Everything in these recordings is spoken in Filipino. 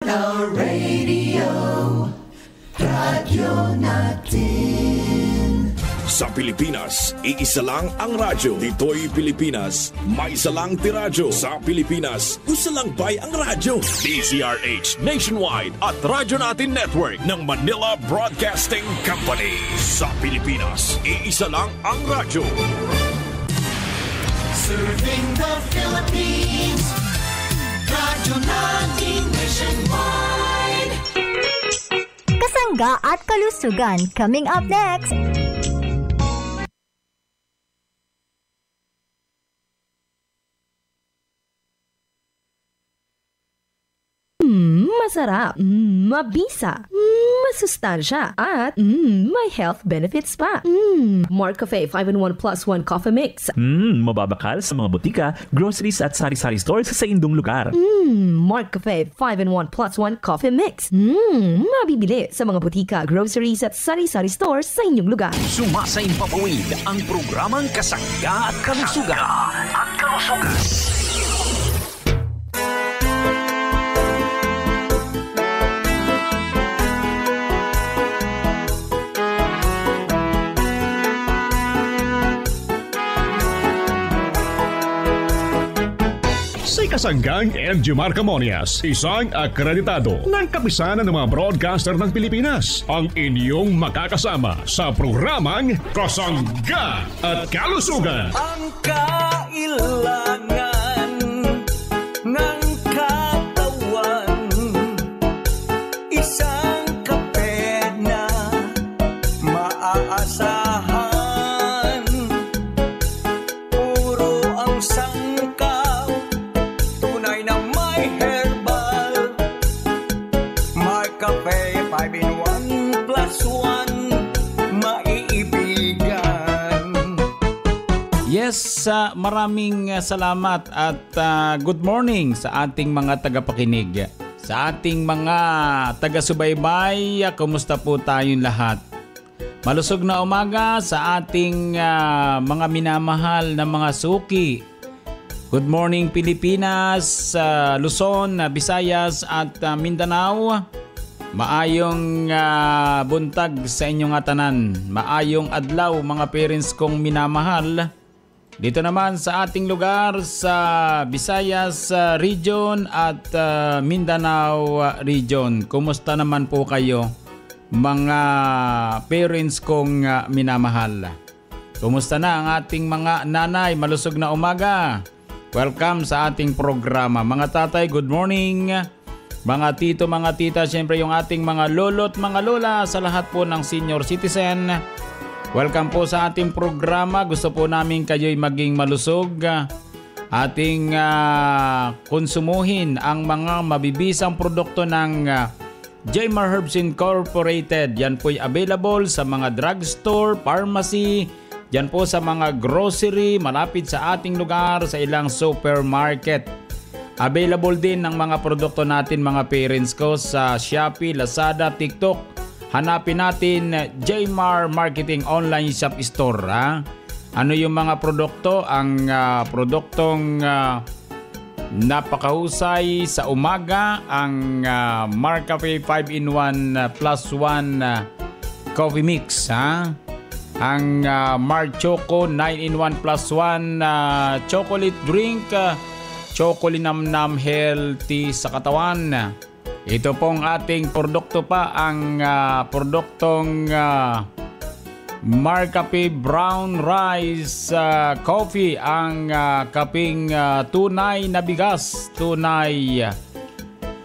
Radio, radyo natin. Sa Pilipinas, iisa lang ang radyo. Dito'y Pilipinas, may isa lang tiradyo. Sa Pilipinas, isa lang bay ang radyo. DZRH Nationwide at Radyo Natin Network ng Manila Broadcasting Company. Sa Pilipinas, iisa lang ang radyo. Serving the Philippines, Radyo Natin Nationwide. Kasangga at kalusugan coming up next. Masarap, mabisa, masustansya, at may health benefits pa. Mark Cafe 5-in-1 plus 1 coffee mix. Mababakal sa mga butika, groceries at sari-sari stores sa indong lugar. Mark Cafe 5-in-1 plus 1 coffee mix. Mabibili sa mga butika, groceries at sari-sari stores sa inyong lugar. Sumasaing papawid ang programang Kasangga at Kalusugan. Kasanggang MG Marcamonias, isang akreditado ng kapisanan ng mga broadcaster ng Pilipinas. Ang inyong makakasama sa programang Kasangga at Kalusugan. Ang kailangan ng katawan, isang kape na maaasahan. Puro ang sangkaw, tunay na may herbal. Mark Cafe 5-in-1 plus 1, maiibigan. Yes, maraming salamat at good morning sa ating mga tagapakinig. Sa ating mga taga-subaybay, kumusta po tayong lahat? Malusog na umaga sa ating mga minamahal na mga suki. Good morning Pilipinas, Luzon, Visayas at Mindanao. Maayong buntag sa inyong tanan. Maayong adlaw mga parents kong minamahal. Dito naman sa ating lugar sa Visayas region at Mindanao region. Kumusta naman po kayo mga parents kong minamahal? Kumusta na ang ating mga nanay? Malusog na umaga. Welcome sa ating programa. Mga tatay, good morning. Mga tito, mga tita, siyempre yung ating mga lolo't mga lola sa lahat po ng senior citizen. Welcome po sa ating programa. Gusto po namin kayo'y maging malusog. Ating konsumuhin ang mga mabibisang produkto ng Jaymar Herbs Incorporated. Yan po'y available sa mga drugstore, pharmacy, yan po sa mga grocery, malapit sa ating lugar, sa ilang supermarket. Available din ng mga produkto natin mga parents ko sa Shopee, Lazada, TikTok. Hanapin natin Jaymar Marketing Online Shop Store. Ano yung mga produkto? Ang produktong napakahusay sa umaga, ang Mark Cafe 5-in-1 plus 1 coffee mix. Ang Mark Choco 9-in-1 plus 1 chocolate drink, chocolinamnam healthy sa katawan. Ito pong ating produkto pa, ang produktong Mark Cafe Brown Rice Coffee, ang kaping tunay na bigas, tunay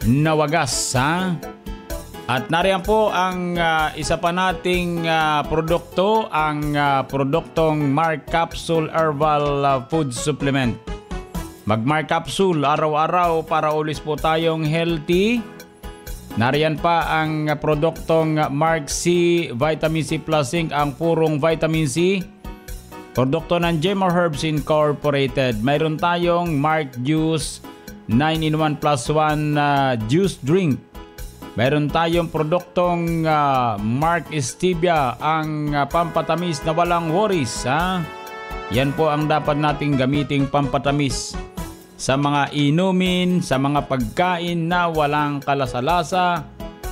na wagas. At nariyan po ang isa pa nating produkto, ang produktong Mark Capsule Herbal Food Supplement. Mag-Mark Capsule araw-araw para ulis po tayong healthy. Nariyan pa ang produktong Mark C Vitamin C Plus Zinc, ang purong vitamin C. Produkto ng Jaymar Herbs Incorporated. Mayroon tayong Mark Juice 9-in-1 plus 1 juice drink. Mayroon tayong produktong Mark Stevia, ang pampatamis na walang worries. Yan po ang dapat nating gamiting pampatamis sa mga inumin, sa mga pagkain na walang kalasa-lasa.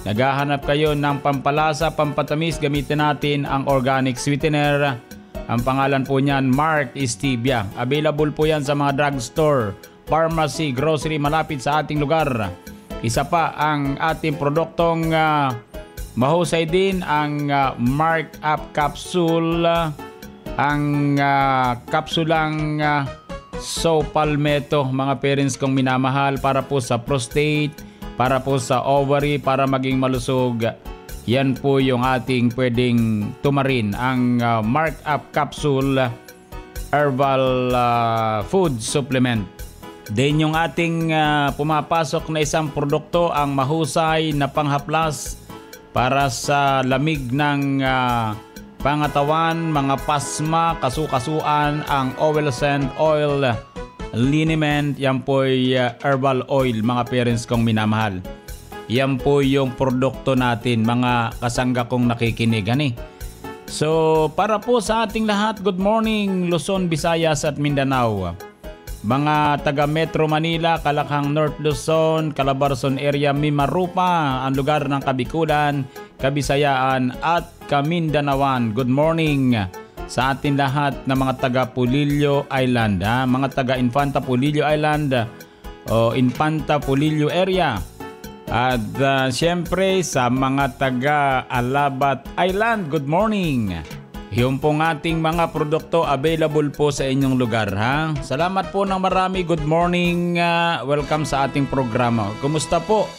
Naghahanap kayo ng pampalasa, pampatamis, gamitin natin ang organic sweetener. Ang pangalan po niyan, Mark Stevia. Available po yan sa mga drugstore, pharmacy, grocery malapit sa ating lugar. Isa pa ang ating produktong mahusay din, ang Mark Up Capsule. Ang kapsulang So Palmetto, mga parents kong minamahal, para po sa prostate, para po sa ovary, para maging malusog. Yan po yung ating pwedeng tumarin, ang Mark Up Capsule Herbal Food Supplement. Then yung ating pumapasok na isang produkto, ang mahusay na panghaplas para sa lamig ng pangatawan, mga pasma, kasukasuan, ang Oil Scent Oil Liniment. Yan po ay herbal oil, mga parents kong minamahal. Yan po yung produkto natin, mga kasangga kong nakikinig. So para po sa ating lahat, good morning Luzon, Visayas at Mindanao. Mga taga Metro Manila, Kalakhang, North Luzon, Calabarzon area, Mimarupa, ang lugar ng Kabikulan, Kabisayaan at Kamindanawan. Good morning sa atin lahat na mga taga Pulillo Island, mga taga Infanta Pulillo Island o Infanta Pulillo area. At siyempre sa mga taga Alabat Island, good morning. Yung pong ating mga produkto available po sa inyong lugar. Salamat po ng marami. Good morning. Welcome sa ating programa. Kumusta po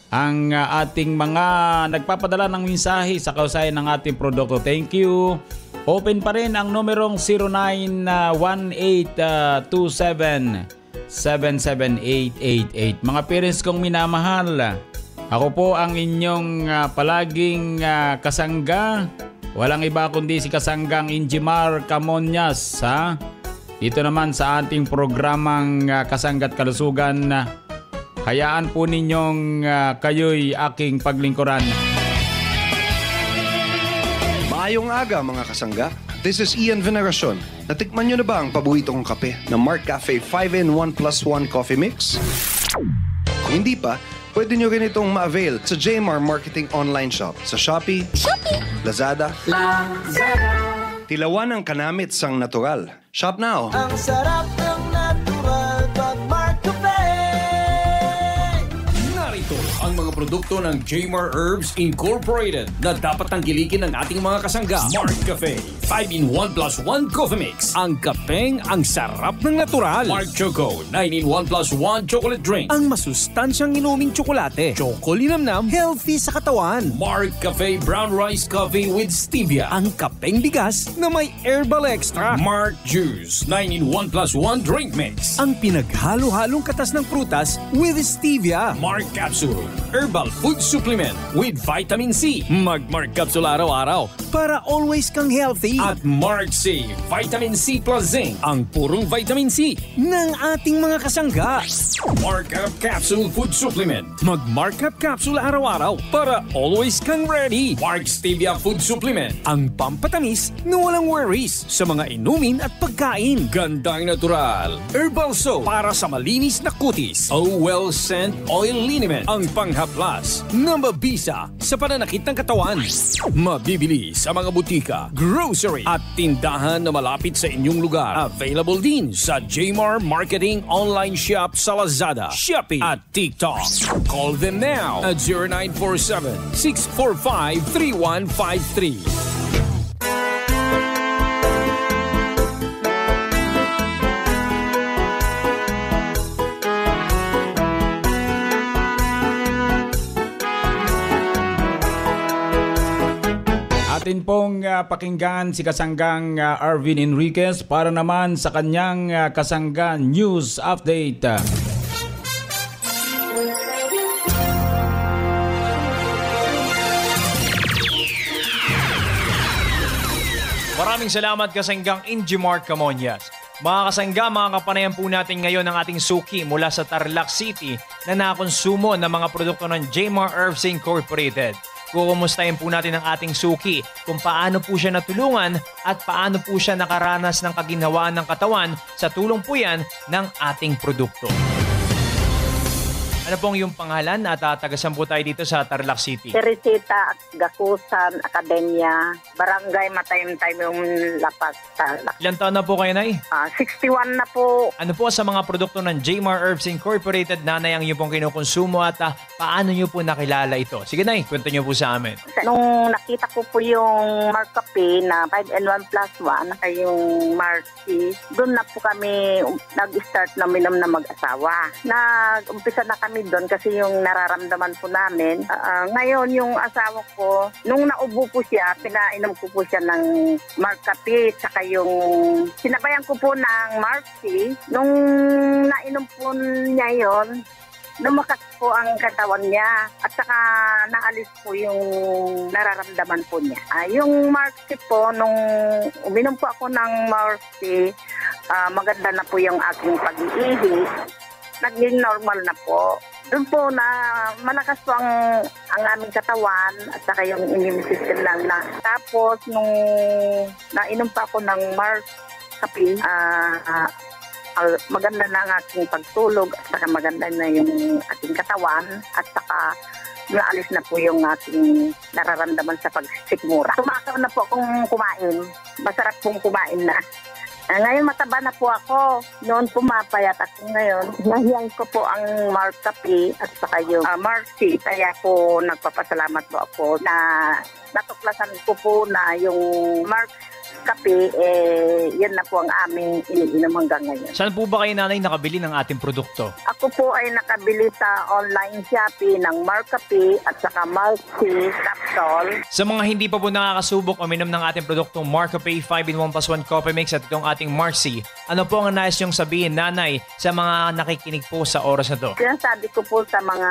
ang ating mga nagpapadala ng mensahe sa kausayan ng ating produkto? Thank you. Open pa rin ang numerong 091827-77888. Mga parents kong minamahal, ako po ang inyong palaging kasangga. Walang iba kundi si kasanggang Injimar Camonias. Dito naman sa ating programang Kasangga't Kalusugan. Hayaan po ninyong kayo'y aking paglingkuran. Maayong aga mga kasangga. This is Ian Veneracion. Natikman nyo na ba ang paboritong kape na Mark Cafe 5-in-1 plus 1 coffee mix? Kung hindi pa, pwede nyo rin itong ma-avail sa JMR Marketing Online Shop sa Shopee, Lazada, Tilawan ang kanamit sang natural. Shop now! Ang sarap ng natural pag Mark Cafe. Narito ang mga produkto ng Jmar Herbs Incorporated na dapat tangkilikin ng ating mga kasangga. Mark Cafe 5-in-1 plus 1 coffee mix. Ang kapeng ang sarap ng natural. Mark Choco 9-in-1 plus 1 chocolate drink. Ang masustansyang inuming tsokolate. Chocolinamnam, healthy sa katawan. Mark Cafe Brown Rice Coffee with Stevia. Ang kapeng bigas na may herbal extra. Mark Juice 9-in-1 plus 1 drink mix. Ang pinaghalo-halong katas ng prutas with Stevia. Mark Capsule Herbal Food Supplement with Vitamin C. Mag-Mark Capsule araw-araw para always kang healthy. At Mark C Vitamin C plus Zinc, ang purong vitamin C ng ating mga kasangga. Mark Up Capsule Food Supplement. Mag-Mark Up Capsule araw-araw para always kang ready. Mark Stevia Food Supplement, ang pampatamis na walang worries sa mga inumin at pagkain. Gandang natural herbal soap para sa malinis na kutis. Well Scent Oil Liniment, ang panghaplas na mabisa sa pananakit ng katawan. Mabibili sa mga butika, grocery at tindahan na malapit sa inyong lugar. Available din sa Jmar Marketing Online Shop sa Lazada, Shopee at TikTok. Call them now at 0947-645-3153. Atin pong pakinggan si kasanggang Arvin Enriquez para naman sa kanyang kasangga news update. Maraming salamat kasanggang Injimar Camonias. Mga kasangga, mga kapanayan po natin ngayon ang ating suki mula sa Tarlac City na nakonsumo ng mga produkto ng Jmar Herbs Incorporated. kukumustahin po natin ang ating suki kung paano po siya natulungan at paano po siya nakaranas ng kaginhawaan ng katawan sa tulong po yan ng ating produkto. Ano pong yung pangalan at tagasan po tayo dito sa Tarlac City? Teresita Gakusan Academia, Barangay Matayim-Tayim yung Lapas, Tarlac. Ilan taon na po kayo, Nay? 61 na po. Ano po sa mga produkto ng Jmar Herbs Incorporated, Nanay, ang iyo pong kinukonsumo at paano niyo po nakilala ito? Sige, Nay, kwento niyo po sa amin. Nung nakita ko po yung Marcape na 5-in-1+1, ay yung Marcy, doon na po kami nag-start na minom na mag-asawa. Nag-umpisa na kami doon kasi yung nararamdaman po namin. Ngayon yung asawa ko, nung naubo po siya, pinainom ko po siya ng Marcape, saka yung sinabayan ko po ng Marcy. Nung nainom po niya yun, lumakas po ang katawan niya at saka naalis po yung nararamdaman po niya. Yung Marcy po, nung uminom po ako ng Marcy, maganda na po yung aking pag-iihi. Naging normal na po. Doon po na malakas po ang aming katawan at saka yung immune system lang na. Tapos nung nainom pa ako ng Marcape, maganda na ang aking pagtulog at saka maganda na yung ating katawan at saka naalis na po yung ating nararamdaman sa pagsikmura. Tumakaw na po akong kumain. Masarap pong kumain na. Ngayon mataba na po ako. Noon pumapayat ako ngayon. Nahiyang ko po ang Marcape at saka yung Marcy. Kaya po nagpapasalamat po ako na natuklasan ko po na yung Marcape, yan na po ang aming iniinom hanggang ngayon. Saan po ba kayo, Nanay, nakabili ng ating produkto? Ako po ay nakabili sa online Shopee ng Marcape at saka Marcy Capsule. Sa mga hindi pa po nakakasubok uminom ng ating produktong Marcape 5-in-1+1 Coffee Mix at itong ating Marcy, ano po ang nais niyong sabihin, Nanay, sa mga nakikinig po sa oras na to? Sinasabi ko po sa mga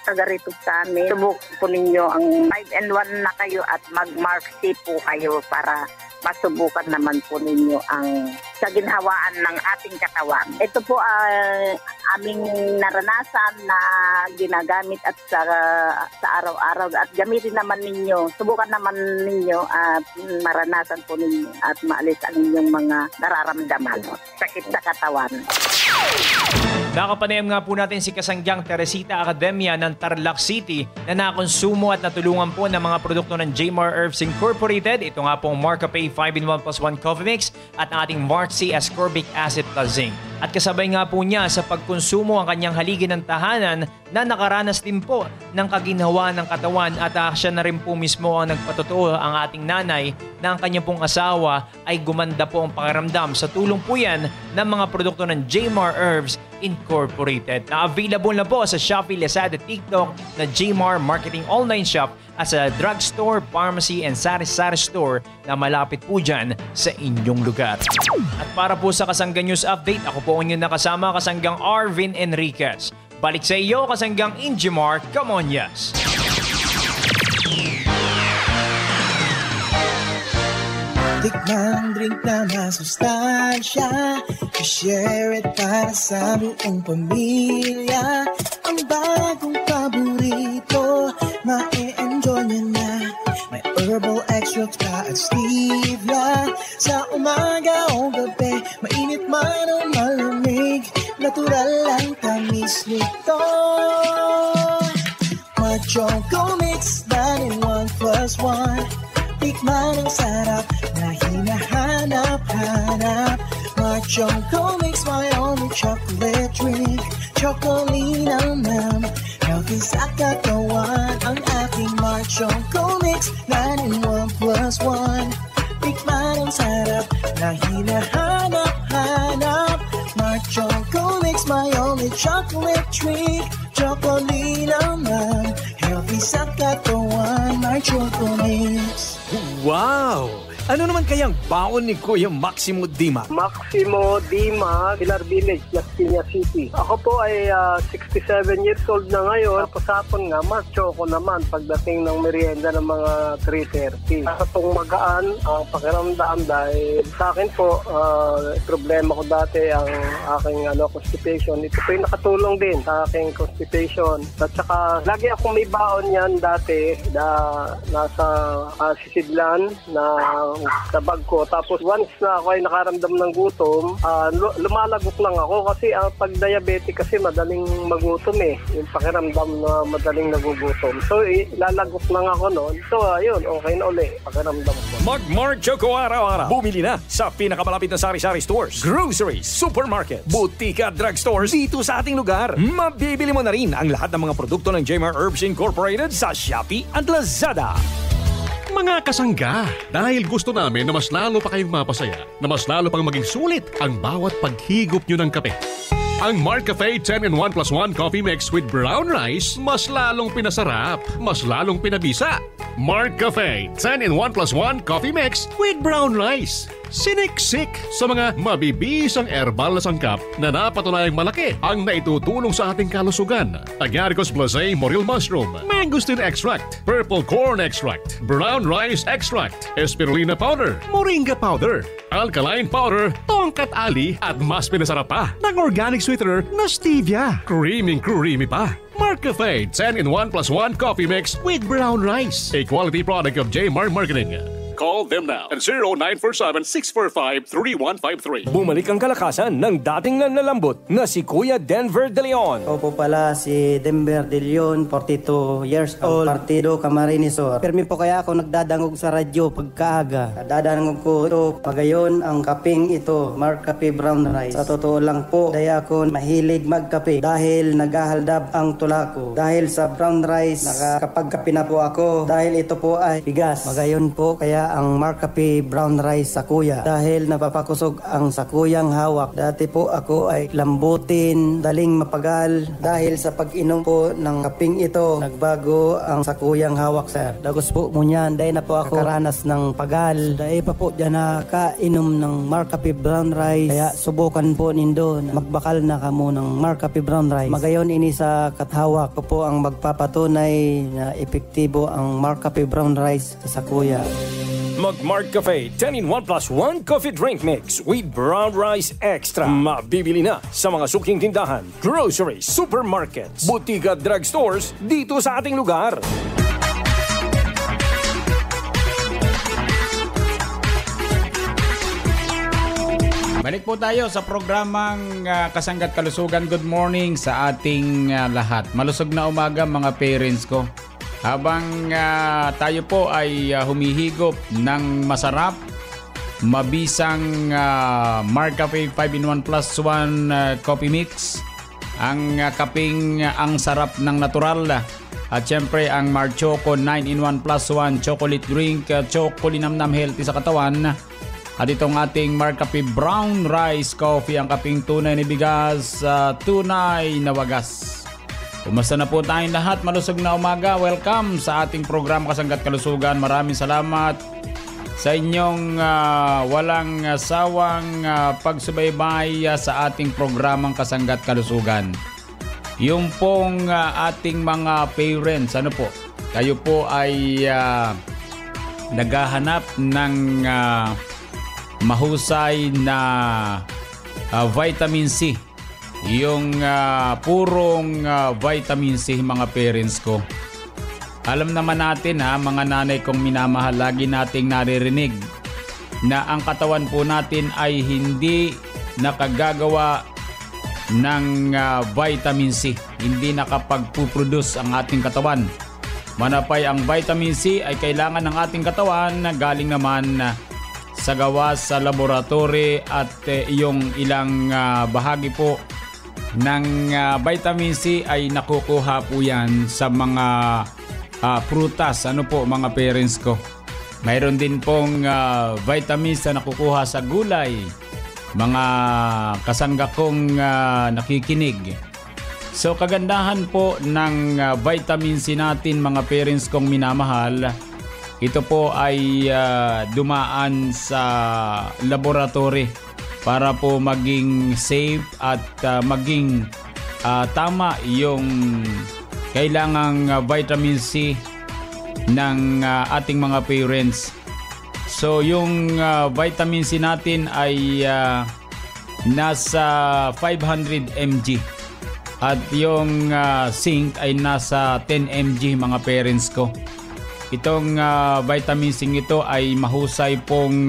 taga-rito sa amin, subukan po ninyo ang 5-in-1 na kayo at mag-Marcy po kayo para masubukan naman po ninyo ang kaginhawaan ng ating katawan. Ito po aming naranasan na ginagamit at sa araw-araw at gamitin naman ninyo. Subukan naman ninyo at maranasan po ninyo at maalis ang inyong mga nararamdaman. Sakit sa katawan. Nakapanayam nga po natin si Kasangyang Teresita Academia ng Tarlac City na nakonsumo at natulungan po ng mga produkto ng Jmar Herbs Incorporated. Ito nga pong Marcape 5-in-1+1 Coffee Mix at ang ating Marcy Ascorbic Acid plus Zinc. At kasabay nga po niya sa pagkonsumo ang kanyang haligi ng tahanan na nakaranas din po ng kaginhawa ng katawan at siya na rin po mismo ang nagpatotoo ang ating nanay na ang kanyang pong asawa ay gumanda po ang pakiramdam sa tulong po yan ng mga produkto ng Jmar Herbs Incorporated na available na po sa Shopee, Lazada, TikTok na Jmar Marketing Online Shop at sa drugstore, pharmacy and sari-sari store na malapit po dyan sa inyong lugar. At para po sa Kasangga News Update, ako po ang inyong nakasama, Kasanggang Arvin Enriquez. Balik sa iyo, Kasanggang Injimar Camonias. Tikmang drink na masustansya, i-share it para sa buong pamilya. Ang bagong paborito, ma-enjoy nyo na. May herbal extract pa at stevia. Sa umaga o gabi, mainit man o malamig, natural lang tamis nito. Ma-Choco Mix, 9-in-1+1. Tikman ang sarap na hinahanap-hanap. Ma-Choco Mix, my only chocolate drink. Chocolina ma'am, healthy sa katawan. Ang aking Ma-Choco Mix, 9-in-1+1. Tikman ang sarap na hinahanap-hanap. Ma-Choco Mix, my only chocolate drink. Chocolina ma'am, healthy sa katawan. My Choco Mix. Wow! Ano naman kayang baon ni Kuya Maximo Dima? Maximo Dima, Pilar Village, Las Piñas City. Ako po ay 67 years old na ngayon. Pasapon nga, mas choco naman pagdating ng merienda ng mga 3:30. Sa itong magaan, ang pakiramdam dahil sa akin po, problema ko dati ang aking constipation. Ito po yung nakatulong din sa aking constipation. At saka, lagi akong may baon yan dati na nasa sisidlan na sa bag ko. Tapos once na ako ay nakaramdam ng gutom, lumalagok lang ako kasi pag diabetic kasi madaling magutom eh. Yung pakiramdam na madaling nagugutom. So ilalagok lang ako noon. So ayun, okay na uli pakiramdam ko. Mag-Mark Choco araw-araw. Bumili na sa pinakamalapit na sari-sari stores, groceries, supermarket, butika at drugstores dito sa ating lugar. Mabibili mo na rin ang lahat ng mga produkto ng Jmar Herbs Incorporated sa Shopee at Lazada. Mga kasangga, dahil gusto namin na mas lalo pa kayong mapasaya, na mas lalo pang maging sulit ang bawat paghigop nyo ng kape. Ang Marcafe 10-in-1+1 Coffee Mix with Brown Rice, mas lalong pinasarap, mas lalong pinabisa. Marcafe 10-in-1+1 Coffee Mix with Brown Rice. Siniksik sa mga mabibisang herbal na sangkap na napatunayang malaki ang naitutulong sa ating kalusugan. Agaricus blazei morel mushroom, mangosteen extract, purple corn extract, brown rice extract, spirulina powder, moringa powder, alkaline powder, tongkat ali at mas pinasarap pa ng organic sweetener na stevia. Creamy pa. Marcafe 10-in-1+1 Coffee Mix with Brown Rice, a quality product of Jmar Marketing. Call them now at 0947-645-3153. Bumalik ang kalakasan ng dating nanlalambot na si Kuya Denver De Leon. Ako po pala si Denver De Leon, 42 years old, Partido Camarinesor. Permi po kaya ako nagdadangog sa radyo pagkaaga. Dadangog ko ito, pagayon ang kaping ito, Marcafe Brown Rice. Sa totoo lang po, daya ako mahilig magkape dahil naghahaldab ang tula ko. Dahil sa brown rice, nakakapagkape na po ako dahil ito po ay bigas. Magayon po kaya ang Marcafe Brown Rice sa kuya dahil napapakusog ang sakuyang hawak. Dati po ako ay lambutin, daling mapagal dahil sa pag-inom po ng kaping ito, nagbago ang sakuyang hawak, sir. Dagos po mo niyan, dahil na po ako karanas ng pagal. Dahil pa po dyan nakainom ng Marcafe Brown Rice. Kaya subukan po nindo na magbakal na kamo ng Marcafe Brown Rice. Magayon ini sa kathawak ko po ang magpapatunay na epektibo ang Marcafe Brown Rice sa sakuya. Mag-Marcafe 10-in-1+1 Coffee Drink Mix with Brown Rice Extra. Mabibili na sa mga suking tindahan, groceries, supermarkets, butika, drugstores dito sa ating lugar. Balik po tayo sa programang Kasangga't Kalusugan. Good morning sa ating lahat. Malusog na umaga mga parents ko. Habang tayo po ay humihigop ng masarap, mabisang Marcafe 5-in-1+1 Coffee Mix, ang kaping ang sarap ng natural, at syempre ang Marchoco 9-in-1+1 Chocolate Drink, chocolinamnam healthy sa katawan, at itong ating Marcafe Brown Rice Coffee, ang kaping tunay na bigas, tunay na wagas. Kumusta na po tayong lahat? Malusog na umaga. Welcome sa ating program Kasangga't Kalusugan. Maraming salamat sa inyong walang sawang pagsubaybay sa ating programang Kasangga't Kalusugan. Yung pong ating mga parents, kayo po ay naghahanap ng mahusay na vitamin C. Yung purong vitamin C, mga parents ko. Alam naman natin mga nanay kong minamahal, lagi nating naririnig na ang katawan po natin ay hindi nakagagawa ng vitamin C. Hindi nakapagpuproduce ang ating katawan. Manapay ang vitamin C ay kailangan ng ating katawan na galing naman sa gawa sa laboratory, at yung ilang bahagi po ng vitamin C ay nakukuha po yan sa mga prutas. Mga parents ko. Mayroon din pong vitamins na nakukuha sa gulay. Mga kasangga kong nakikinig. So kagandahan po ng vitamin C natin, mga parents kong minamahal, ito po ay dumaan sa laboratory para po maging safe at maging tama yung kailangang vitamin C ng ating mga parents. So yung vitamin C natin ay nasa 500 mg at yung zinc ay nasa 10 mg mga parents ko. Itong vitamin C ito ay mahusay pong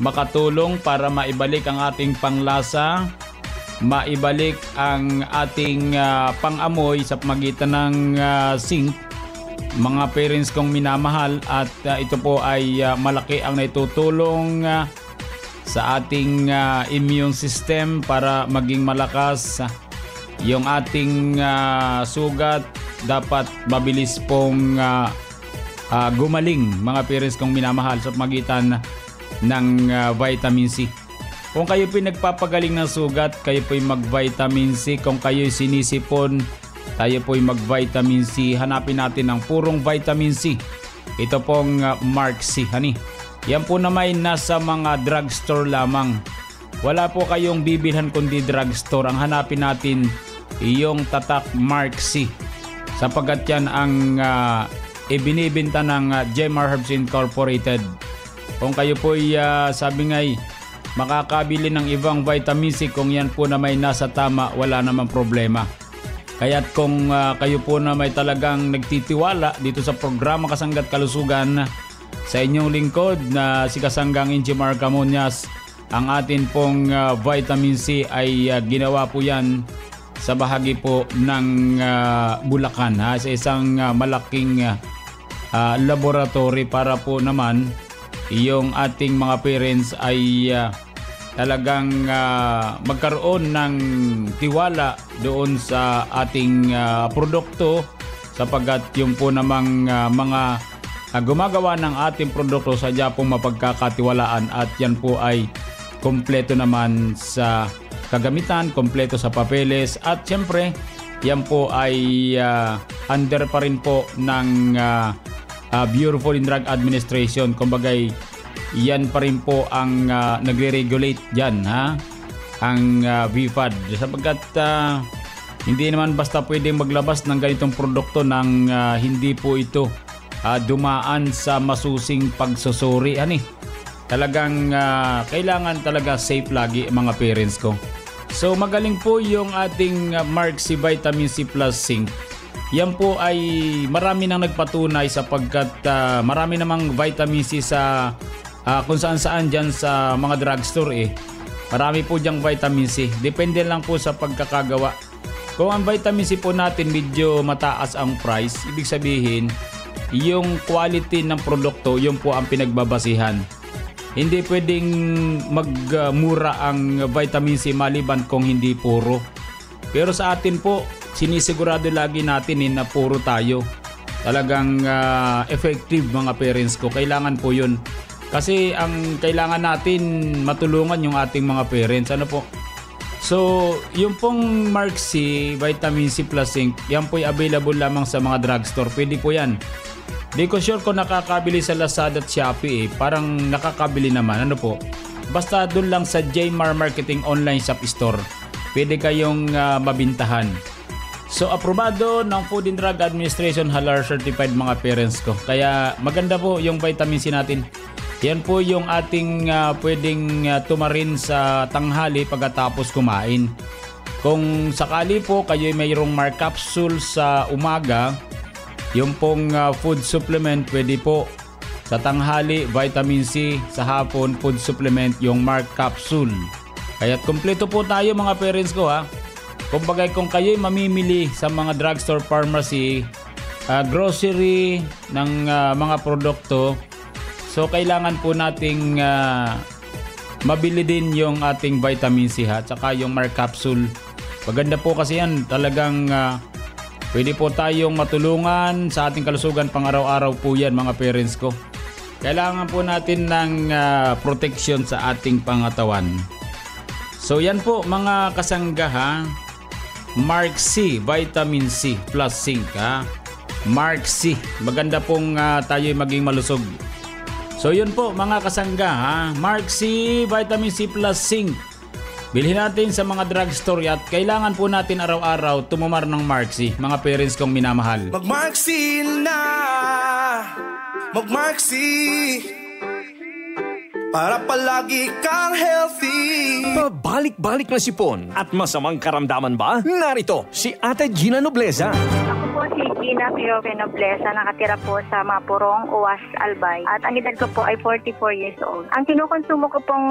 makatulong para maibalik ang ating panglasa, maibalik ang ating pangamoy sa pamagitan ng zinc. Mga parents kong minamahal, at ito po ay malaki ang naitutulong sa ating immune system para maging malakas yung ating sugat. Dapat mabilis pong gumaling mga parents kong minamahal sa pamagitan ng vitamin C. Kung kayo po'y nagpapagaling ng sugat, kayo po'y mag-vitamin C. Kung kayo'y sinisipon, tayo po'y mag-vitamin C. Hanapin natin ang purong vitamin C. Ito pong Mark C, honey. Yan po naman nasa mga drugstore lamang. Wala po kayong bibilhan kundi drugstore. Ang hanapin natin yung tatak Mark C, sapagkat yan ang ibinibenta ng Jemar Herbs Incorporated. Kung kayo po'y sabi nga'y makakabili ng ibang vitamin C, kung yan po na may nasa tama, wala namang problema. Kaya't kung kayo po na may talagang nagtitiwala dito sa programa Kasangga't Kalusugan, sa inyong lingkod na si Kasanggang Inchimar Camuñas, ang atin pong vitamin C ay ginawa po yan sa bahagi po ng Bulacan, sa isang malaking laboratory para po naman yung ating mga parents ay talagang magkaroon ng tiwala doon sa ating produkto, sapagkat yung po namang mga gumagawa ng ating produkto sadya pong mapagkakatiwalaan, at yan po ay kompleto naman sa kagamitan, kompleto sa papeles, at syempre yan po ay under pa rin po ng Bureau of Food and Drug Administration. Kumbagay, yan pa rin po ang nagre-regulate dyan, ang VFAD, sapagkat hindi naman basta pwedeng maglabas ng ganitong produkto nang hindi po ito dumaan sa masusing pagsusuri. Talagang kailangan talaga safe lagi mga parents ko. So magaling po yung ating Mark C Vitamin C Plus Zinc. Yan po ay marami nang nagpatunay, sapagkat marami namang vitamin C sa kung saan saan dyan sa mga drugstore. Marami po dyang vitamin C. Depende lang po sa pagkakagawa. Kung ang vitamin C po natin medyo mataas ang price, ibig sabihin yung quality ng produkto, yun po ang pinagbabasihan. Hindi pwedeng magmura ang vitamin C maliban kung hindi puro. Pero sa atin po, sinisigurado lagi natin na puro tayo. Talagang effective mga parents ko. Kailangan po yun. Kasi ang kailangan natin matulungan yung ating mga parents. Ano po? So, yung pong Mark C, Vitamin C Plus Zinc, yan po ay available lamang sa mga drugstore. Pwede po yan. Di ko sure kung nakakabili sa Lazada at Shopee. Parang nakakabili naman. Ano po? Basta doon lang sa Jmar Marketing Online Shop Store. Pwede kayong mabintahan. So, aprobado ng Food and Drug Administration, Halal Certified mga parents ko. Kaya maganda po yung vitamin C natin. Yan po yung ating pwedeng tumarin sa tanghali pagkatapos kumain. Kung sakali po kayo mayroong Mark capsule sa umaga, yung pong food supplement pwede po. Sa tanghali, vitamin C. Sa hapon, food supplement, yung Mark capsule. Kaya kompleto po tayo mga parents ko Kumbaga kung kayo'y mamimili sa mga drugstore, pharmacy, grocery ng mga produkto, so kailangan po nating mabili din yung ating vitamin C at saka yung Mark capsule. Maganda po kasi yan, talagang pwede po tayong matulungan sa ating kalusugan pang araw-araw po yan mga parents ko. Kailangan po natin ng protection sa ating pangatawan. So yan po mga kasangga Mark C Vitamin C Plus Zinc Mark C. Maganda pong tayo'y maging malusog. So yun po mga kasangga, ha? Mark C, Vitamin C plus Zinc. Bilhin natin sa mga drugstore at kailangan po natin araw-araw tumumar ng Mark C, mga parents kong minamahal. Mag-Mark C na, mag-Mark C, para palagi kang healthy. Pabalik-balik na sipon at masamang karamdaman ba? Narito si Ate Gina Nobleza. Ako po si Gina Piroque Nobleza, nakatira po sa Mapurong, Uwas, Albay. At ang edad ko po ay 44 years old. Ang kinukonsumo ko pong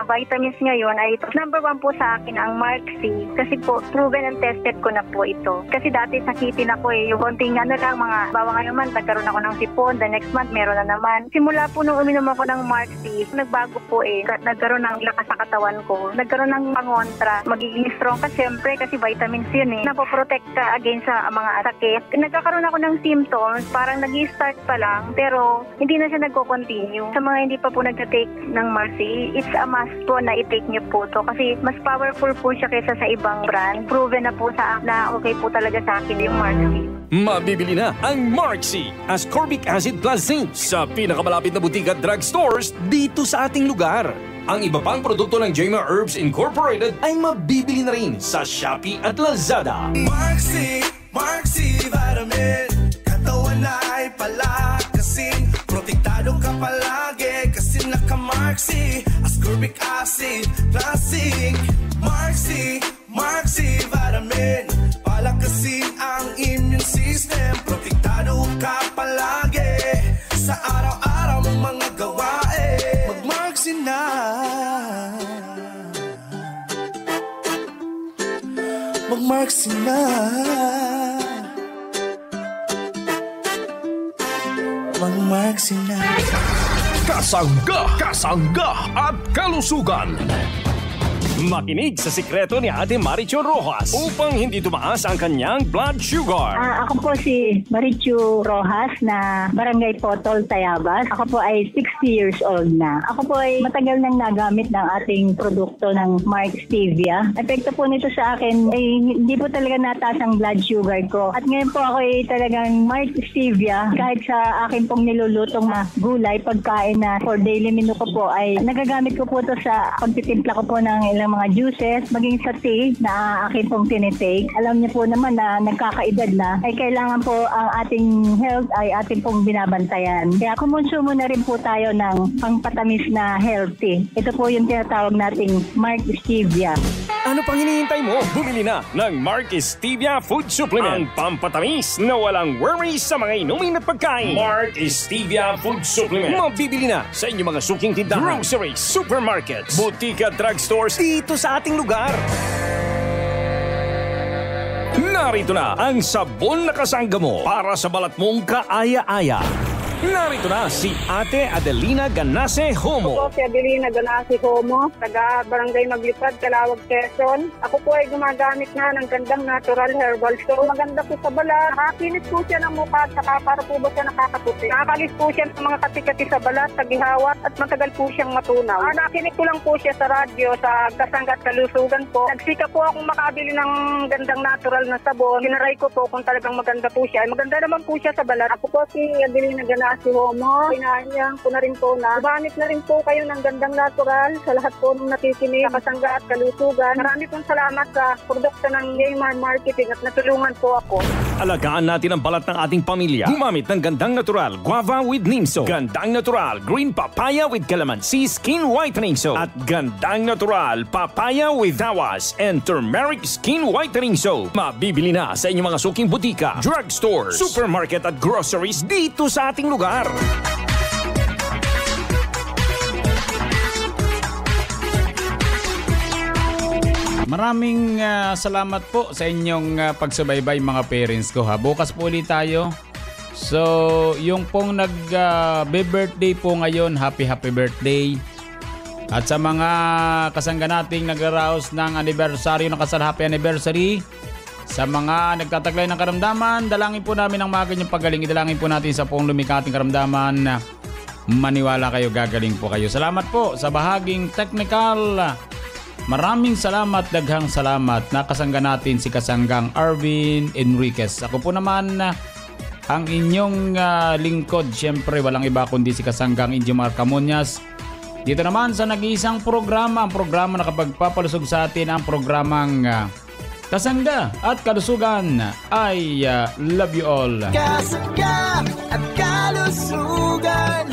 vitamins ngayon ay ito. Number 1 po sa akin ang Mark C. Kasi po proven and tested ko na po ito. Kasi dati sakitin ako yung konting lang, mga bawa ngayon man, nagkaroon ako ng sipon. The next month, meron na naman. Simula po nung uminom ako ng Mark C, nagbago po nagkaroon ng lakas sa katawan ko, nagkaroon ng pangontra, magiging strong ka syempre kasi vitamins yun napoprotect ka against sa mga sakit. Nagkakaroon ako ng symptoms, parang nag-i-start pa lang pero hindi na siya nagko-continue. Sa mga hindi pa po nagta-take ng Mark C, it's a must po na i-take niyo po to kasi mas powerful po siya kaysa sa ibang brand. Proven na po sa na okay po talaga sa akin yung Mark C. Mabibili na ang Mark C Ascorbic Acid Plus Zinc sa pinakamalapit na butika at drugstores dito sa ating lugar. Ang iba pang produkto ng Jema Herbs Incorporated ay mabibili na rin sa Shopee at Lazada. Mark C Vitamin, katawan ay palakasin, protektado ka palagi kasi naka-Mark C Ascorbic Acid Plus Zinc. Mark C Vitamin, palakasin ang immune system, protektado ka palagi sa araw-araw mong mga gawain. Mag-Mark C na, mag-Mark C na, mag-Mark C na. Kasangga at kalusugan. Makinig sa sikreto ni Ate Marichu Rojas upang hindi tumaas ang kanyang blood sugar. Ako po si Marichu Rojas na Barangay Potol, Tayabas. Ako po ay 60 years old na. Ako po ay matagal nang nagamit ng ating produkto ng Mark Stevia. Epekto po nito sa akin ay hindi po talaga nataas ang blood sugar ko. At ngayon po ako ay talagang Mark Stevia. Kahit sa akin pong nilulutong na gulay, pagkain na for daily menu ko po ay nagagamit ko po ito sa pagtitimpla ko po ng ilang mga juices, maging sa tea na akin pong tinitake. Alam niyo po naman na nagkakaedad na, ay kailangan po ang ating health ay ating pong binabantayan. Kaya kumonsumo na rin po tayo ng pangpatamis na healthy. Ito po yung tinatawag nating Mark Stevia. Ano pang hinihintay mo? Bumili na ng Mark Stevia Food Supplement. Ang pampatamis na walang worries sa mga inumin at pagkain. Mark Stevia Food Supplement. Mabibili na sa inyong mga suking tindahan, groceries, supermarkets, butika, drugstores dito sa ating lugar. Narito na ang sabon na kasangga mo para sa balat mong kaaya-aya. Narito na si Ate Adelina Ganase Homo. Ako po si Adelina Ganase Homo, taga Barangay Maglipad, Calawag, Quezon. Ako po ay gumagamit na ng gandang natural herbal. So maganda po sa balat. Nakakinis po siya ng mukha at saka para po ba siya nakakaputi. Nakakalis po siya ng mga kati-kati sa balat, sa gihawat at matagal po siyang matunaw. Nakinig ko lang po siya sa radyo, sa Kasangga at Kalusugan po. Nagsika po akong makabili ng gandang natural na sabon. Ginaray ko po kung talagang maganda po siya. Maganda naman po siya sa balat. Ako po si Adelina Ganase si Homo, pinahanyang ko na rin po na gamit na rin po kayo ng gandang natural sa lahat po ng nakikinig sa Kasangga at Kalusugan. Marami pong salamat sa produkto ng Jmar Marketing at natulungan po ako. Alagaan natin ang balat ng ating pamilya. Gumamit ng gandang natural guava with Nimso, gandang natural green papaya with calamansi skin whitening soap, at gandang natural papaya with dawas and turmeric skin whitening soap. Mabibili na sa inyong mga suking butika, drugstores, supermarket at groceries dito sa ating lugar. Maraming salamat po sa inyong pagsubaybay mga parents ko ha. Bukas po ulit tayo. So, yung pong nag-birthday po ngayon, happy birthday. At sa mga kasangga nating nag-arouse ng anniversary, nakasal happy anniversary. Sa mga nagtataglay ng karamdaman, dalangin po namin ang mga ganyang pagaling. Idalangin po natin sa pong lumikating karamdaman na maniwala kayo, gagaling po kayo. Salamat po sa bahaging technical. Maraming salamat, daghang salamat. Nakasangga natin si Kasanggang Arvin Enriquez. Ako po naman ang inyong lingkod. Siyempre, walang iba kundi si Kasanggang Injomar Camonias. Dito naman sa nag-iisang programa, ang programa na kapagpapalusog sa atin, ang programang Kasangga at Kalusugan. I love you all. Kasangga at Kalusugan,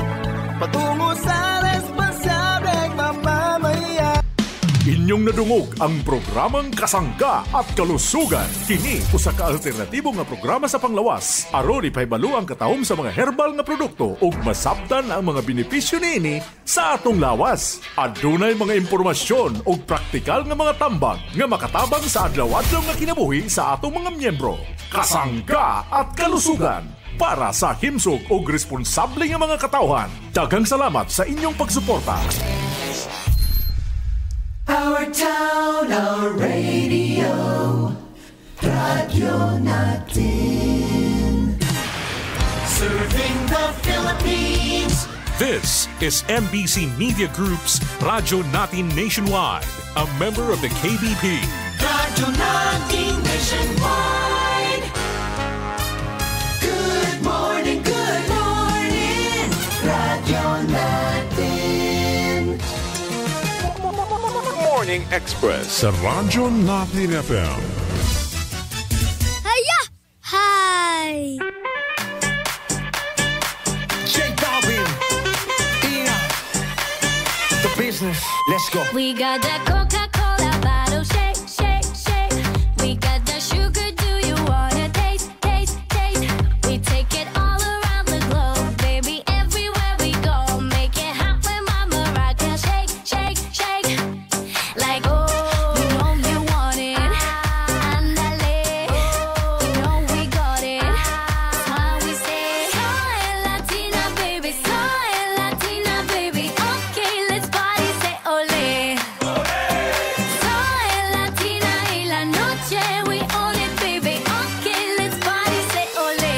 patungo sa responsableng mamamayan. Inyong nadungog ang programang Kasangga at Kalusugan. Kini usa ka alternatibo nga programa sa panglawas. Aron ipahibalo ang katahom sa mga herbal nga produkto ug masabtan ang mga benepisyo niini sa atong lawas. Adunay mga impormasyon ug praktikal nga mga tambag nga makatabang sa adlaw-adlaw nga kinabuhi sa atong mga miyembro. Kasangga at Kalusugan, para sa himsog ug responsable nga mga katawhan. Daghang salamat sa inyong pagsuporta. Our town, our radio, Radyo Natin. Serving the Philippines. This is MBC Media Group's Radyo Natin Nationwide, a member of the KBP. Radyo Natin Nationwide. Good morning, Radyo Natin. Morning Express sa Radyo Natin FM. Hiya! Hi! J Balvin, the business. Let's go. We got that Coca-Cola bottle shake, shake, shake. We got that sugar, do you wanna taste, taste, taste? We take it all around the globe, baby, everywhere we go. Make it hot when Mama rock and shake, shake, shake. Like, oh, you know you want it. Andale, you know we got it. That's why we say, soy Latina, baby, soy Latina, baby. Okay, let's party, say ole. Soy Latina y la noche, we own it, baby. Okay, let's party, say ole.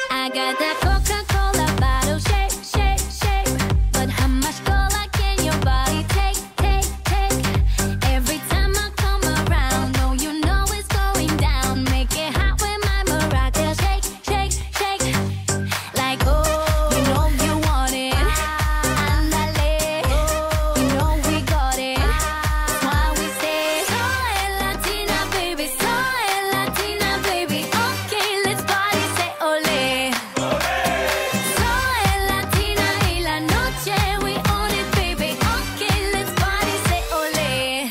I got that Coca-Cola bottle shake, shake, shake. But how much cola can your body take, take, take? Every time I come around, no, you know it's going down. Make it hot when my maraca shake, shake, shake. Like, oh, you know you want it. Andale, you know we got it. That's why we say, soy Latina, baby, soy Latina, baby. Okay, let's party, say ole. Soy Latina y la noche, we own it, baby. Okay, let's party, say ole.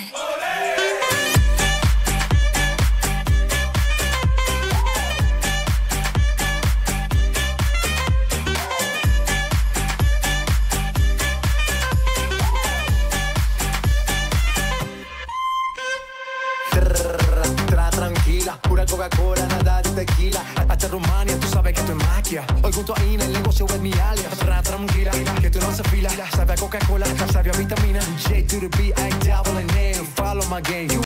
Tra tranquila, pura Coca-Cola, nada de tequila. Hasta Rumania, tú sabes que esto es magia. Hoy junto a Ina, el negocio es mi alias. Tra tranquila, que tú no se fila. Sabe a Coca-Cola, sabe a vitamina. J to the B, I double N. Follow my game.